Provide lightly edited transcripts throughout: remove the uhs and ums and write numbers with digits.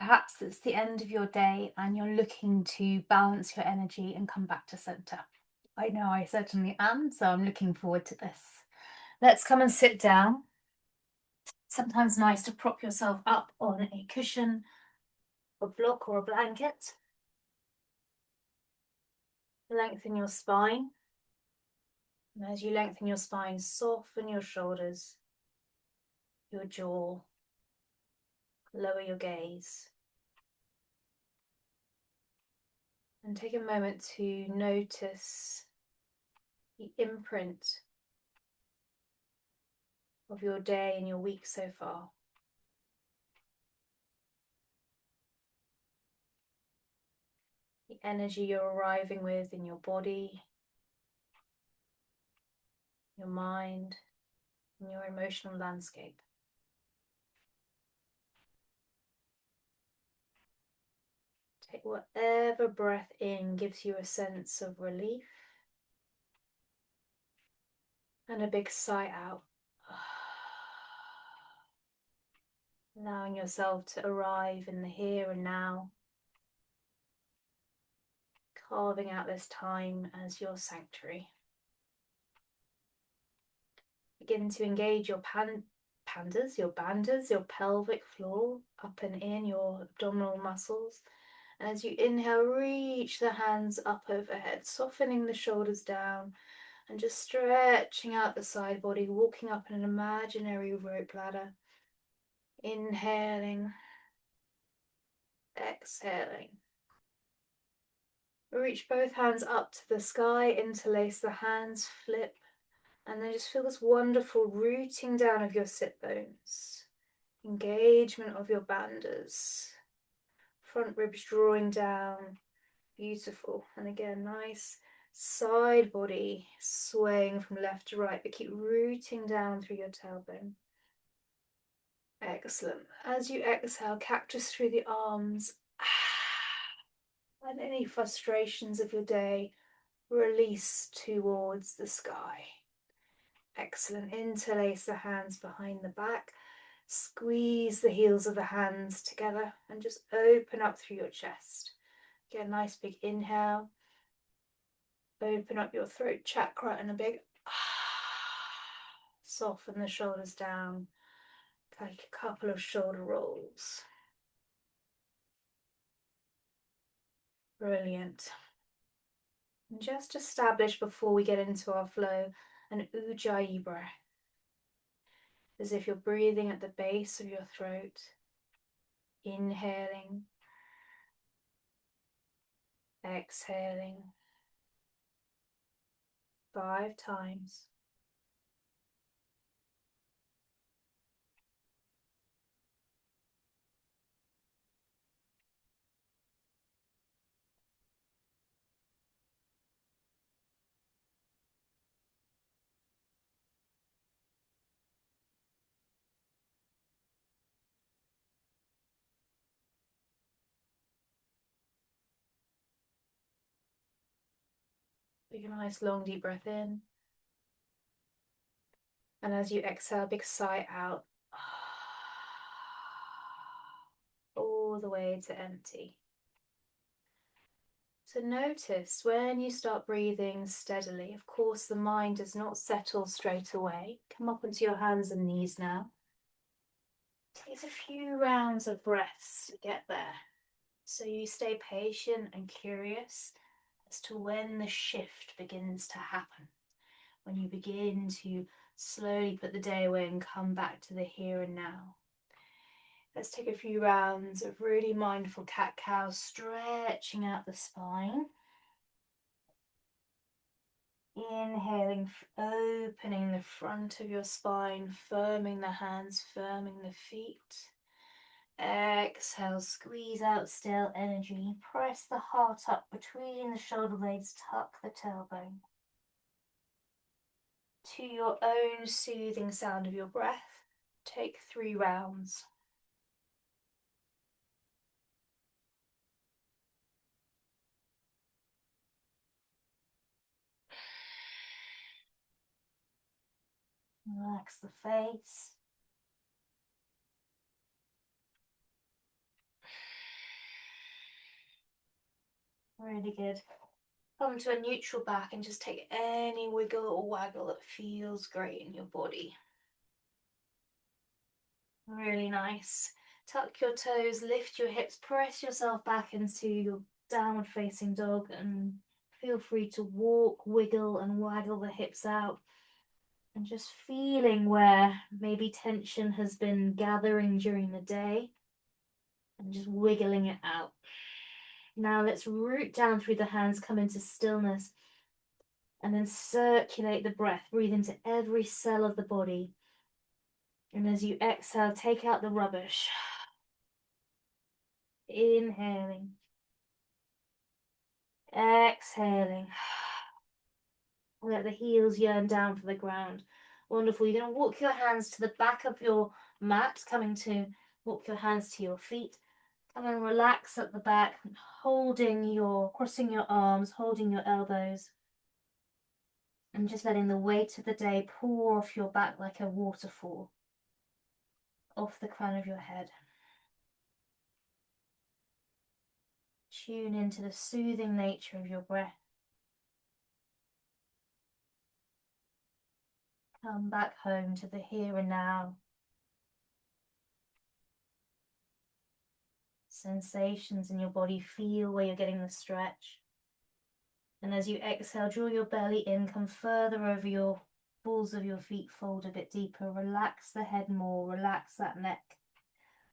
Perhaps it's the end of your day and you're looking to balance your energy and come back to center. I know I certainly am, so I'm looking forward to this. Let's come and sit down. Sometimes nice to prop yourself up on a cushion, a block, or a blanket. Lengthen your spine. And as you lengthen your spine, soften your shoulders, your jaw, lower your gaze. And take a moment to notice the imprint of your day and your week so far. The energy you're arriving with in your body, your mind, and your emotional landscape. Take whatever breath in gives you a sense of relief, and a big sigh out. Allowing yourself to arrive in the here and now, carving out this time as your sanctuary. Begin to engage your pandas, your bandhas, your pelvic floor, up and in your abdominal muscles. And as you inhale, reach the hands up overhead, softening the shoulders down and just stretching out the side body, walking up an imaginary rope ladder. Inhaling, exhaling. Reach both hands up to the sky, interlace the hands, flip, and then just feel this wonderful rooting down of your sit bones, engagement of your bandhas, front ribs drawing down, beautiful. And again, nice side body swaying from left to right, but keep rooting down through your tailbone. Excellent. As you exhale, cactus through the arms, and any frustrations of your day release towards the sky. Excellent. Interlace the hands behind the back. Squeeze the heels of the hands together and just open up through your chest. Get a nice big inhale. Open up your throat chakra and a big soften the shoulders down. Take a couple of shoulder rolls. Brilliant. And just establish before we get into our flow an Ujjayi breath. As if you're breathing at the base of your throat. Inhaling. Exhaling. 5 times. Take a nice long deep breath in. And as you exhale, big sigh out. All the way to empty. So notice when you start breathing steadily, of course the mind does not settle straight away. Come up onto your hands and knees now. Takes a few rounds of breaths to get there. So you stay patient and curious as to when the shift begins to happen. When you begin to slowly put the day away and come back to the here and now. Let's take a few rounds of really mindful cat-cow, stretching out the spine. Inhaling, opening the front of your spine, firming the hands, firming the feet. Exhale, squeeze out stale energy. Press the heart up between the shoulder blades, tuck the tailbone. To your own soothing sound of your breath, take 3 rounds. Relax the face. Really good. Come to a neutral back and just take any wiggle or waggle that feels great in your body. Really nice. Tuck your toes, lift your hips, press yourself back into your downward facing dog, and feel free to walk, wiggle and waggle the hips out, and just feeling where maybe tension has been gathering during the day and just wiggling it out. Now let's root down through the hands, come into stillness, and then circulate the breath. Breathe into every cell of the body. And as you exhale, take out the rubbish. Inhaling. Exhaling. Let the heels yearn down for the ground. Wonderful. You're going to walk your hands to the back of your mat, coming to walk your hands to your feet. Come and relax at the back, crossing your arms, holding your elbows, and just letting the weight of the day pour off your back like a waterfall, off the crown of your head. Tune into the soothing nature of your breath. Come back home to the here and now. Sensations in your body, feel where you're getting the stretch. And as you exhale, draw your belly in, come further over your balls of your feet, fold a bit deeper, relax the head more, relax that neck.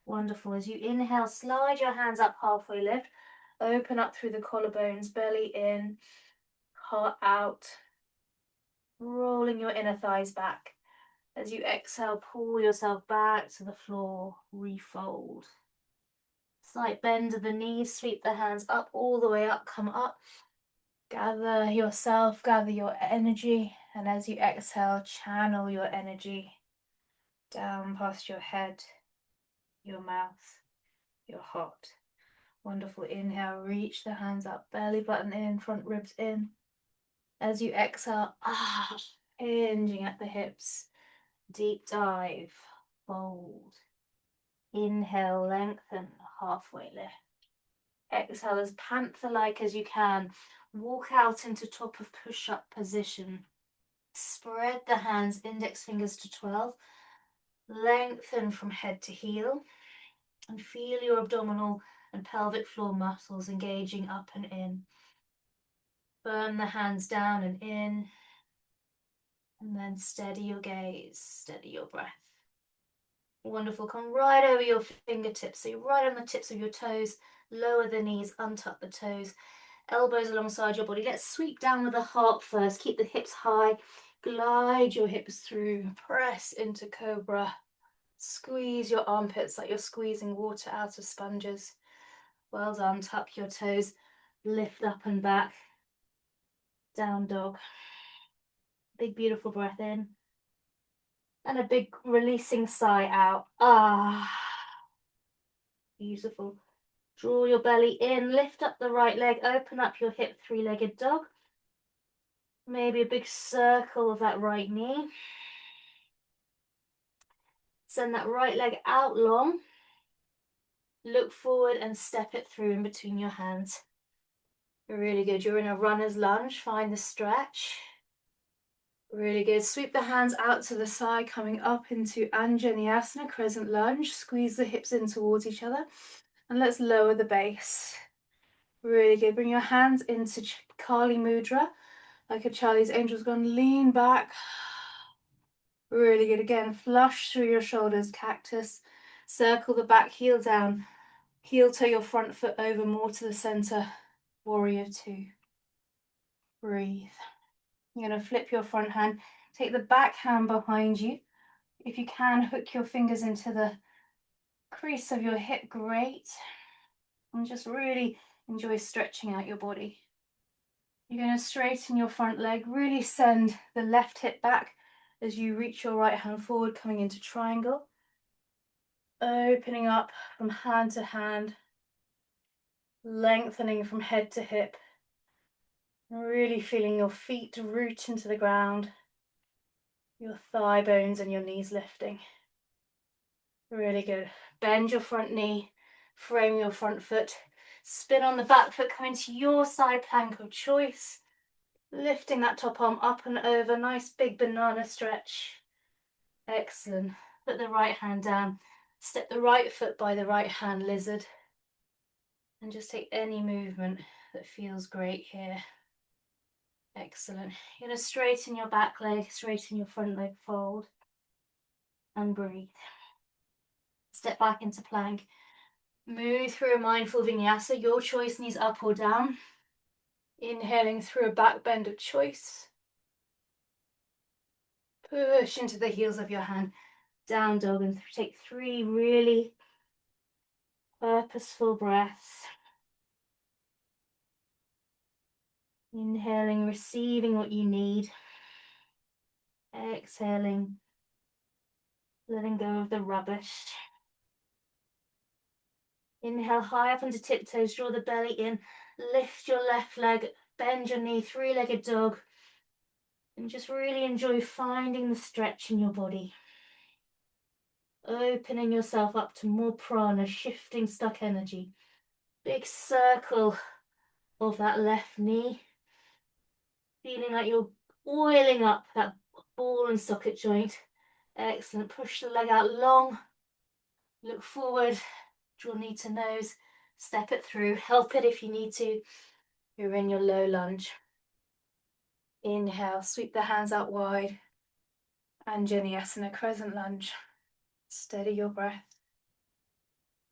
Wonderful. As you inhale, slide your hands up, halfway lift, open up through the collarbones, belly in, heart out, rolling your inner thighs back. As you exhale, pull yourself back to the floor, refold. Slight bend of the knees, sweep the hands up, all the way up, come up. Gather yourself, gather your energy, and as you exhale, channel your energy down past your head, your mouth, your heart. Wonderful. Inhale, reach the hands up, belly button in, front ribs in. As you exhale, hinging at the hips, deep dive, fold. Inhale, lengthen, halfway lift. Exhale as panther-like as you can. Walk out into top of push-up position. Spread the hands, index fingers to 12. Lengthen from head to heel. And feel your abdominal and pelvic floor muscles engaging up and in. Burn the hands down and in. And then steady your gaze, steady your breath. Wonderful. Come right over your fingertips. So you're right on the tips of your toes. Lower the knees, untuck the toes. Elbows alongside your body. Let's sweep down with the heart first. Keep the hips high. Glide your hips through. Press into cobra. Squeeze your armpits like you're squeezing water out of sponges. Well done. Tuck your toes. Lift up and back. Down dog. Big beautiful breath in. And a big releasing sigh out. Beautiful. Draw your belly in, lift up the right leg, open up your hip, three-legged dog. Maybe a big circle of that right knee. Send that right leg out long. Look forward and step it through in between your hands. Really good. You're in a runner's lunge. Find the stretch. Really good. Sweep the hands out to the side, coming up into Anjaneyasana, crescent lunge. Squeeze the hips in towards each other. And let's lower the base. Really good. Bring your hands into Kali Mudra, like a Charlie's Angel's gone. Lean back. Really good. Again, flush through your shoulders, cactus. Circle the back heel down. Heel toe your front foot over more to the center. Warrior two. Breathe. You're going to flip your front hand. Take the back hand behind you. If you can, hook your fingers into the crease of your hip. Great. And just really enjoy stretching out your body. You're going to straighten your front leg. Really send the left hip back as you reach your right hand forward, coming into triangle. Opening up from hand to hand. Lengthening from head to hip. Really feeling your feet root into the ground. Your thigh bones and your knees lifting. Really good. Bend your front knee. Frame your front foot. Spin on the back foot, coming to your side plank of choice. Lifting that top arm up and over, nice big banana stretch. Excellent. Put the right hand down. Step the right foot by the right hand, lizard. And just take any movement that feels great here. Excellent. You're going to straighten your back leg, straighten your front leg, fold. And breathe. Step back into plank. Move through a mindful vinyasa. Your choice, knees up or down. Inhaling through a back bend of choice. Push into the heels of your hand. Down dog, and take 3 really purposeful breaths. Inhaling, receiving what you need. Exhaling, letting go of the rubbish. Inhale high up onto tiptoes, draw the belly in, lift your left leg, bend your knee, 3-legged dog, and just really enjoy finding the stretch in your body. Opening yourself up to more prana, shifting stuck energy. Big circle of that left knee. Feeling like you're oiling up that ball and socket joint. Excellent. Push the leg out long. Look forward. Draw knee to nose. Step it through. Help it if you need to. You're in your low lunge. Inhale. Sweep the hands out wide. Anjaneyasana, crescent lunge. Steady your breath.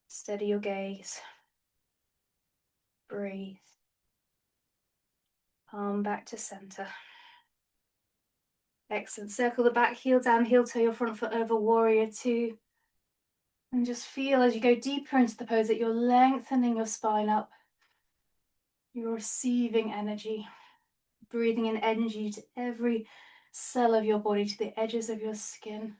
Steady your gaze. Breathe. Palm back to center. Excellent. Circle the back heel down, heel toe your front foot over, warrior 2. And just feel as you go deeper into the pose that you're lengthening your spine up. You're receiving energy. Breathing in energy to every cell of your body, to the edges of your skin.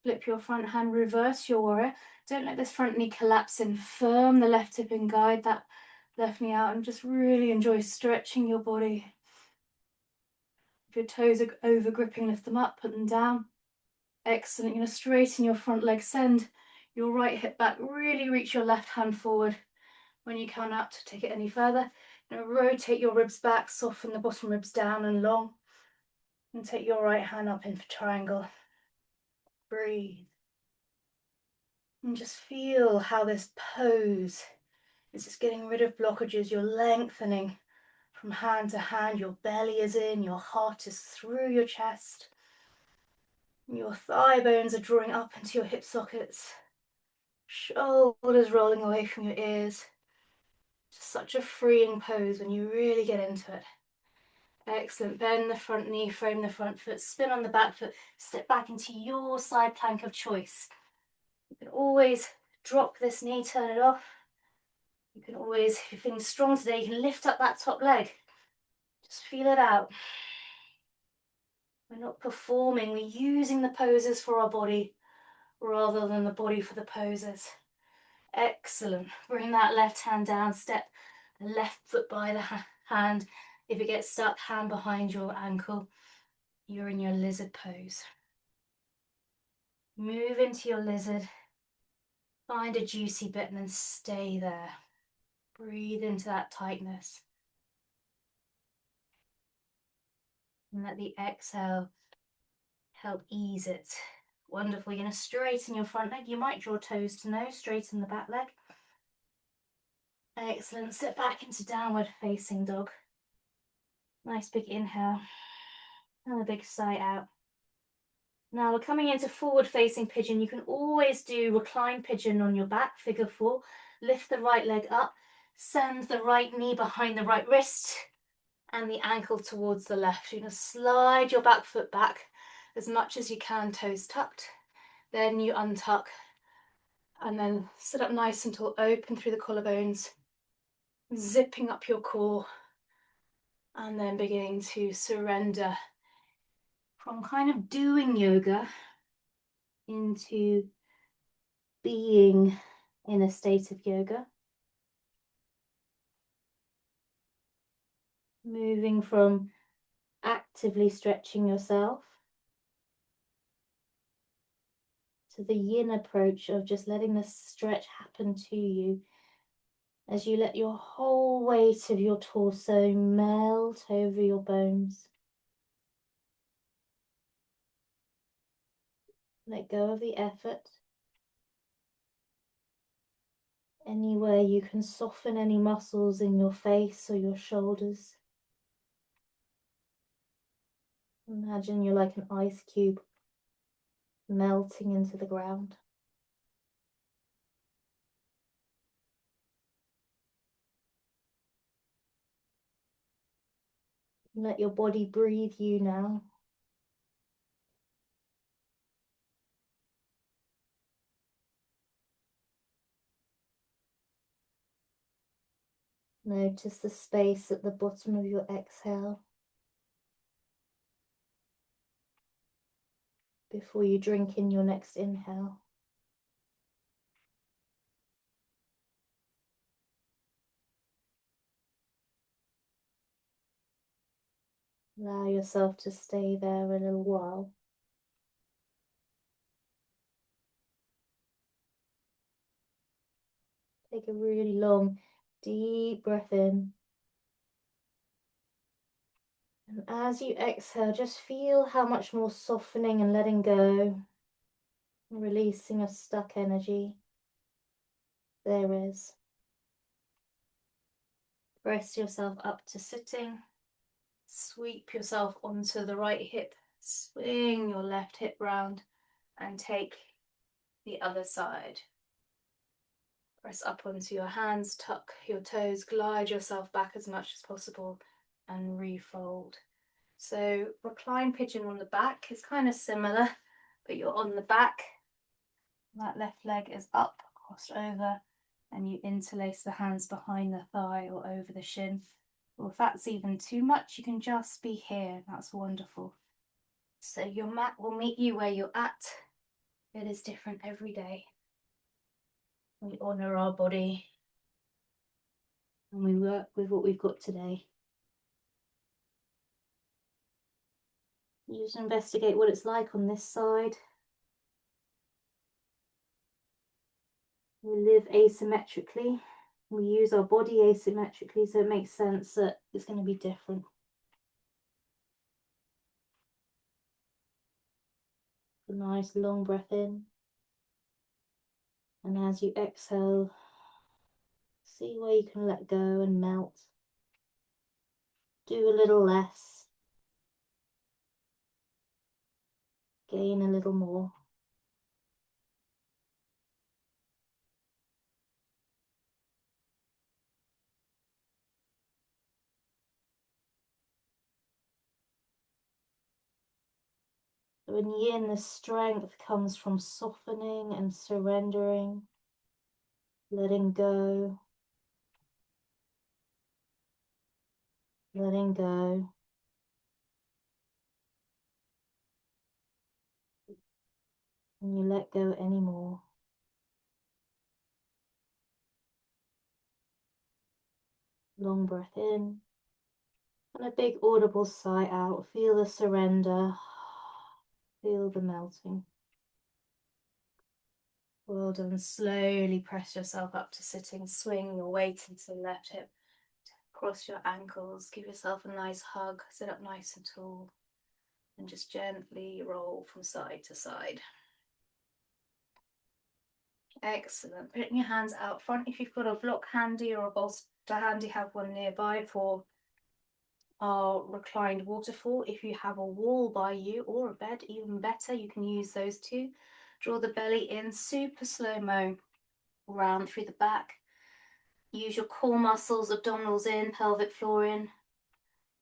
Flip your front hand, reverse your warrior. Don't let this front knee collapse in. Firm the left hip and guide that left knee out, and just really enjoy stretching your body. If your toes are over gripping, lift them up, put them down. Excellent. You're going to straighten your front leg, send your right hip back, really reach your left hand forward. When you come out to take it any further, you're going to rotate your ribs back, soften the bottom ribs down and long, and take your right hand up in for triangle. Breathe. And just feel how this pose is just getting rid of blockages. You're lengthening from hand to hand. Your belly is in, your heart is through your chest. Your thigh bones are drawing up into your hip sockets. Shoulders rolling away from your ears. Just such a freeing pose when you really get into it. Excellent. Bend the front knee, frame the front foot, spin on the back foot, step back into your side plank of choice. You can always drop this knee, turn it off. You can always, if you're feeling strong today, you can lift up that top leg. Just feel it out. We're not performing, we're using the poses for our body rather than the body for the poses. Excellent. Bring that left hand down, step the left foot by the hand. If it gets stuck, hand behind your ankle. You're in your lizard pose. Move into your lizard. Find a juicy bit and then stay there. Breathe into that tightness. And let the exhale help ease it. Wonderful. You're going to straighten your front leg. You might draw toes to nose, straighten the back leg. Excellent. Sit back into downward facing dog. Nice big inhale. And a big sigh out. Now we're coming into forward facing pigeon. You can always do recline pigeon on your back, figure 4. Lift the right leg up. Send the right knee behind the right wrist and the ankle towards the left. You're going to slide your back foot back as much as you can, toes tucked. Then you untuck and then sit up nice and tall, open through the collarbones, zipping up your core, and then beginning to surrender from kind of doing yoga into being in a state of yoga. Moving from actively stretching yourself to the yin approach of just letting the stretch happen to you as you let your whole weight of your torso melt over your bones. Let go of the effort. Anywhere you can soften any muscles in your face or your shoulders. Imagine you're like an ice cube melting into the ground. Let your body breathe you now. Notice the space at the bottom of your exhale before you drink in your next inhale. Allow yourself to stay there a little while. Take a really long, deep breath in. And as you exhale, just feel how much more softening and letting go, releasing of stuck energy there is. Press yourself up to sitting. Sweep yourself onto the right hip. Swing your left hip round and take the other side. Press up onto your hands, tuck your toes, glide yourself back as much as possible and refold. So recline pigeon on the back is kind of similar, but you're on the back. That left leg is up, crossed over, and you interlace the hands behind the thigh or over the shin. Or if that's even too much, you can just be here. That's wonderful. So your mat will meet you where you're at. It is different every day. We honour our body and we work with what we've got today. You just investigate what it's like on this side. We live asymmetrically. We use our body asymmetrically, so it makes sense that it's going to be different. A nice long breath in. And as you exhale, see where you can let go and melt. Do a little less. Gain a little more. So in yin, the strength comes from softening and surrendering, letting go, letting go. And you let go anymore. Long breath in. And a big audible sigh out. Feel the surrender. Feel the melting. Well done. Slowly press yourself up to sitting. Swing your weight into the left hip. Cross your ankles. Give yourself a nice hug. Sit up nice and tall. And just gently roll from side to side. Excellent. Putting your hands out front. If you've got a block handy or a bolster handy, have one nearby for our reclined waterfall. If you have a wall by you or a bed, even better, you can use those too. Draw the belly in super slow-mo, round through the back. Use your core muscles, abdominals in, pelvic floor in.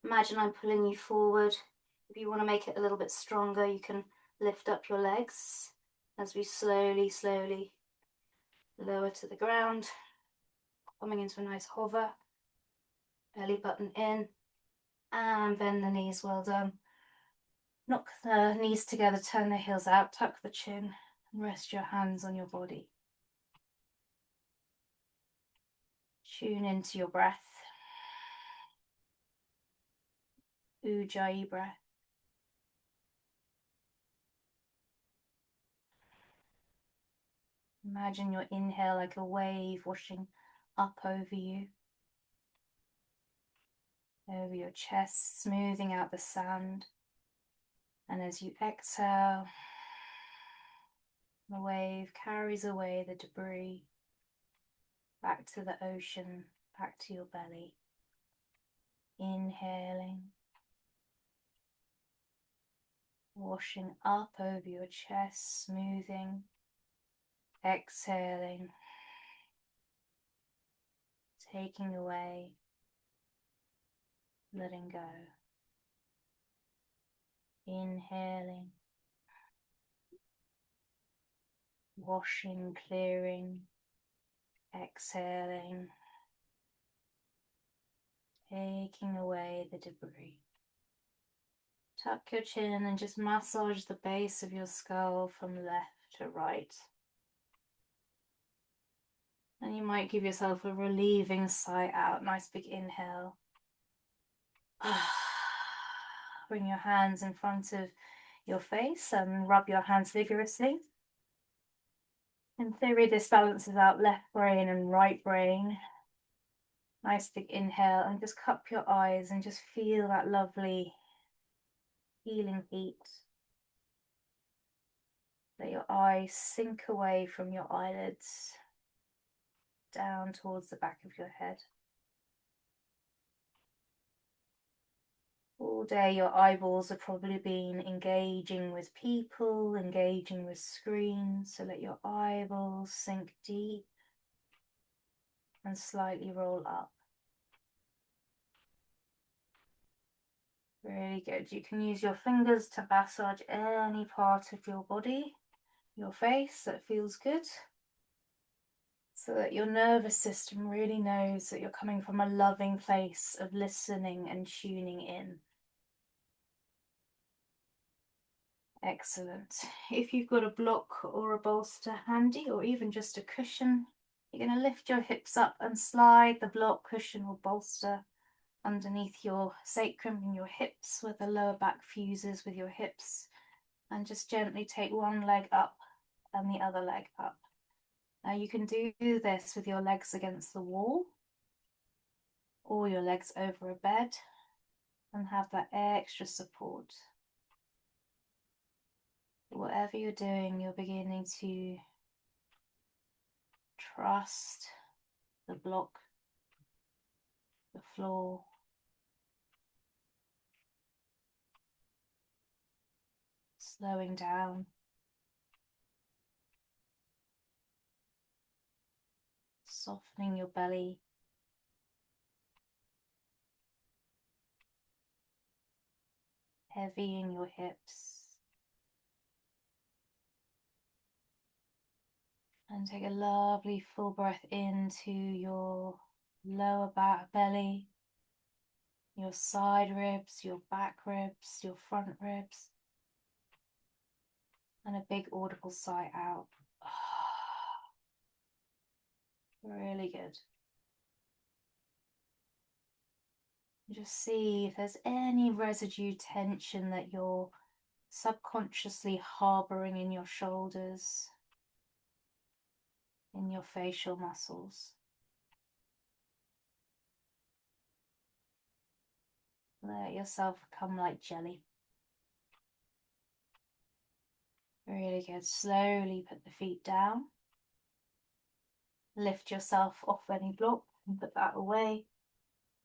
Imagine I'm pulling you forward. If you want to make it a little bit stronger, you can lift up your legs as we slowly, slowly lower to the ground, coming into a nice hover. Belly button in and bend the knees. Well done. Knock the knees together, turn the heels out, tuck the chin, and rest your hands on your body. Tune into your breath. Ujjayi breath. Imagine your inhale like a wave washing up over you, over your chest, smoothing out the sand. And as you exhale, the wave carries away the debris back to the ocean, back to your belly. Inhaling, washing up over your chest, smoothing. Exhaling, taking away, letting go. Inhaling, washing, clearing. Exhaling, taking away the debris. Tuck your chin and just massage the base of your skull from left to right. And you might give yourself a relieving sigh out. Nice big inhale. Bring your hands in front of your face and rub your hands vigorously. In theory, this balances out left brain and right brain. Nice big inhale and just cup your eyes and just feel that lovely healing heat. Let your eyes sink away from your eyelids down towards the back of your head. All day your eyeballs have probably been engaging with people, engaging with screens, so let your eyeballs sink deep and slightly roll up. Really good. You can use your fingers to massage any part of your body, your face that feels good, so that your nervous system really knows that you're coming from a loving place of listening and tuning in. Excellent. If you've got a block or a bolster handy, or even just a cushion, you're going to lift your hips up and slide the block, cushion or bolster underneath your sacrum and your hips, where the lower back fuses with your hips, and just gently take one leg up and the other leg up. Now you can do this with your legs against the wall or your legs over a bed and have that extra support. Whatever you're doing, you're beginning to trust the block, the floor, slowing down, softening your belly, heavy in your hips. And take a lovely full breath into your lower back belly, your side ribs, your back ribs, your front ribs. And a big audible sigh out. Really good. Just see if there's any residue tension that you're subconsciously harboring in your shoulders, in your facial muscles. Let yourself become like jelly. Really good. Slowly put the feet down. Lift yourself off any block and put that away.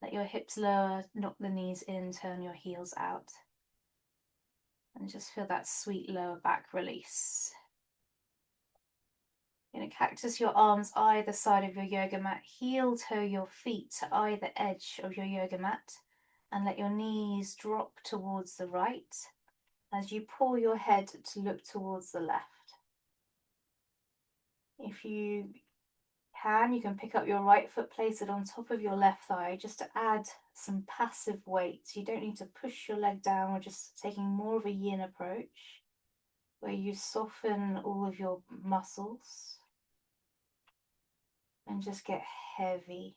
Let your hips lower, knock the knees in, turn your heels out. And just feel that sweet lower back release. You're going to cactus your arms either side of your yoga mat, heel toe your feet to either edge of your yoga mat, and let your knees drop towards the right as you pull your head to look towards the left. If you can pick up your right foot, place it on top of your left thigh just to add some passive weight. You don't need to push your leg down. We're just taking more of a yin approach where you soften all of your muscles and just get heavy.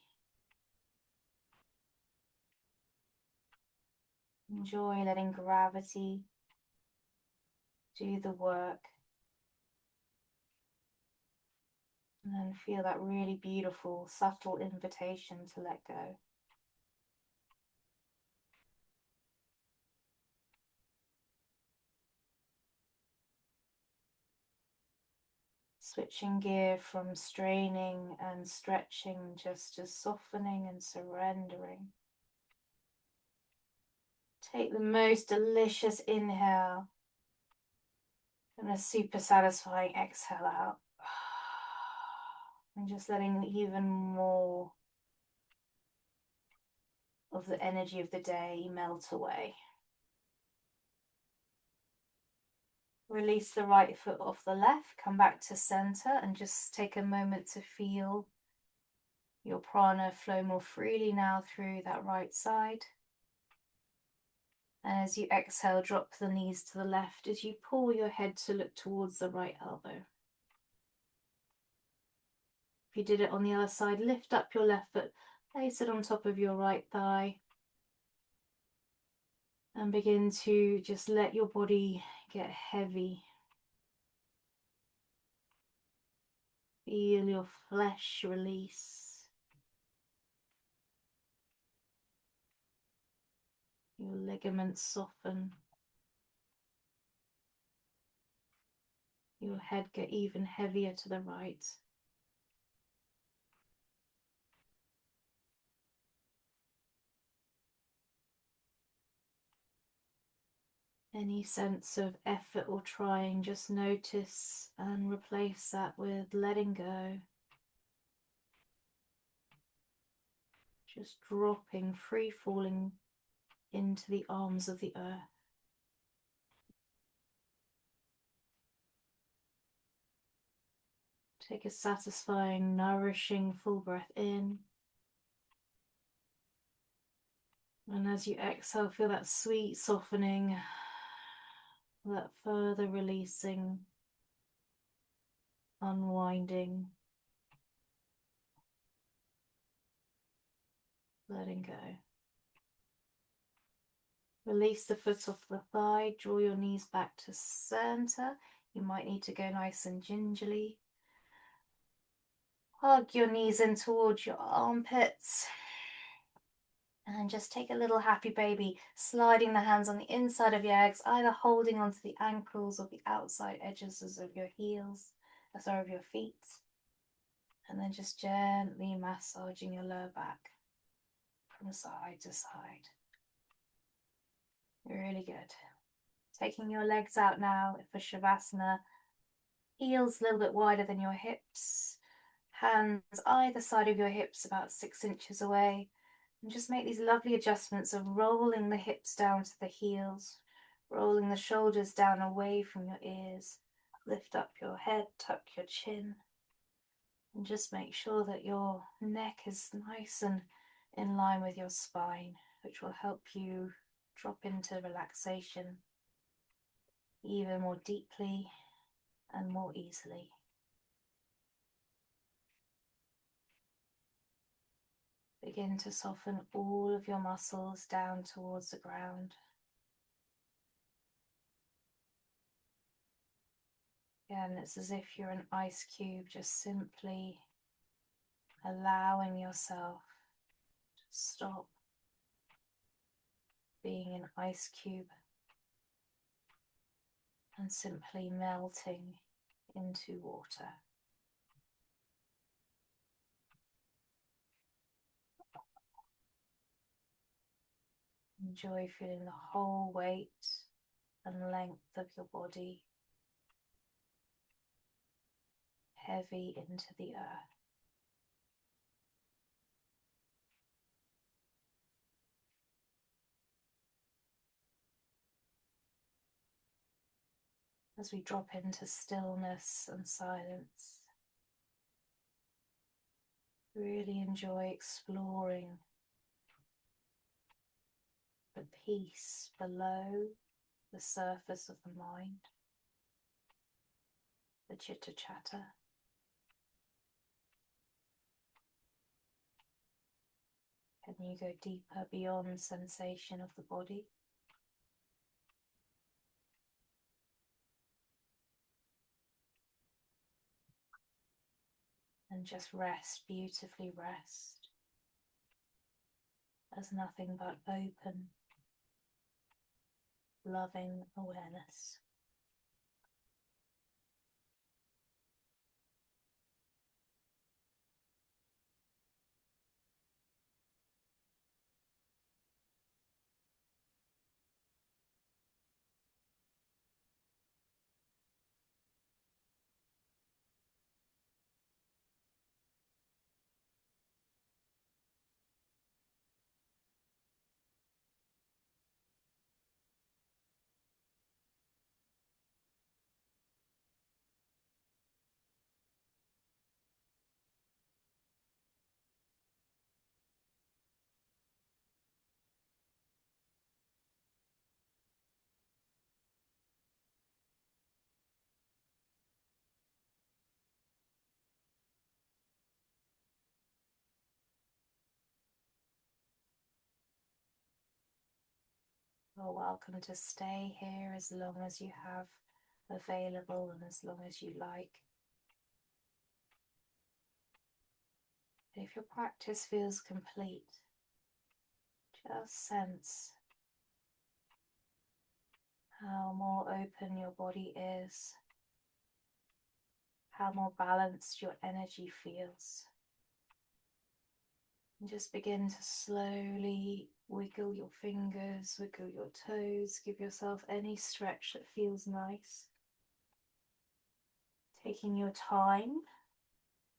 Enjoy letting gravity do the work. And then feel that really beautiful, subtle invitation to let go. Switching gear from straining and stretching just to softening and surrendering. Take the most delicious inhale and a super satisfying exhale out. And just letting even more of the energy of the day melt away. Release the right foot off the left, come back to center and just take a moment to feel your prana flow more freely now through that right side. And as you exhale, drop the knees to the left as you pull your head to look towards the right elbow. If you did it on the other side, lift up your left foot, place it on top of your right thigh, and begin to just let your body get heavy. Feel your flesh release. Your ligaments soften. Your head get even heavier to the right. Any sense of effort or trying, just notice and replace that with letting go. Just dropping, free falling into the arms of the earth. Take a satisfying, nourishing, full breath in. And as you exhale, feel that sweet softening, that further releasing, unwinding, letting go. Release the foot off the thigh, draw your knees back to center. You might need to go nice and gingerly. Hug your knees in towards your armpits. And just take a little happy baby, sliding the hands on the inside of your legs, either holding onto the ankles or the outside edges of your heels, of your feet. And then just gently massaging your lower back from side to side. Really good. Taking your legs out now for Shavasana. Heels a little bit wider than your hips. Hands either side of your hips about 6 inches away. And just make these lovely adjustments of rolling the hips down to the heels, rolling the shoulders down away from your ears. Lift up your head, tuck your chin. And just make sure that your neck is nice and in line with your spine, which will help you drop into relaxation even more deeply and more easily. Begin to soften all of your muscles down towards the ground. Again, it's as if you're an ice cube, just simply allowing yourself to stop being an ice cube and simply melting into water. Enjoy feeling the whole weight and length of your body heavy into the earth. As we drop into stillness and silence, really enjoy exploring the peace below the surface of the mind, the chitter chatter. Can you go deeper beyond sensation of the body? and just rest, beautifully rest. As nothing but open, loving awareness. You're welcome to stay here as long as you have available and as long as you like. If your practice feels complete, just sense how more open your body is, how more balanced your energy feels. And just begin to slowly wiggle your fingers, wiggle your toes, give yourself any stretch that feels nice. Taking your time,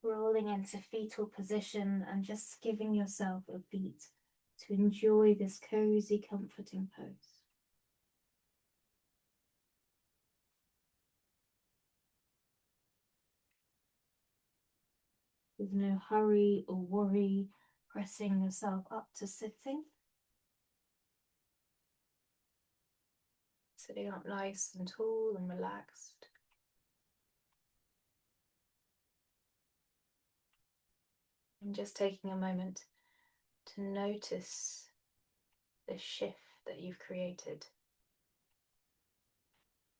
rolling into fetal position and just giving yourself a beat to enjoy this cozy, comforting pose. With no hurry or worry, pressing yourself up to sitting. Sitting up nice and tall and relaxed. And just taking a moment to notice the shift that you've created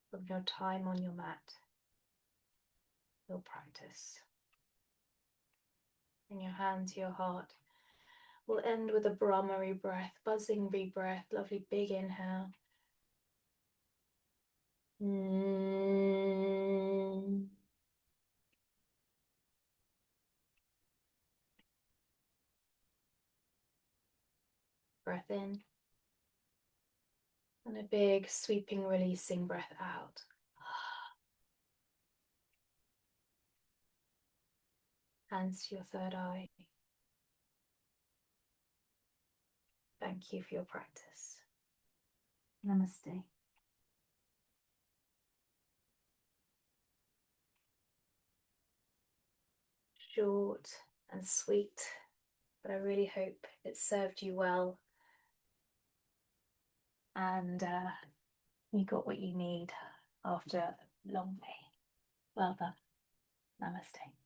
from your time on your mat, your practice. Bring your hand to your heart. We'll end with a Brahmari breath, buzzing breath, lovely big inhale. Breath in. And a big sweeping releasing breath out. Hands to your third eye. Thank you for your practice. Namaste. Short and sweet, but I really hope it served you well and you got what you need after a long day. Well done. Namaste.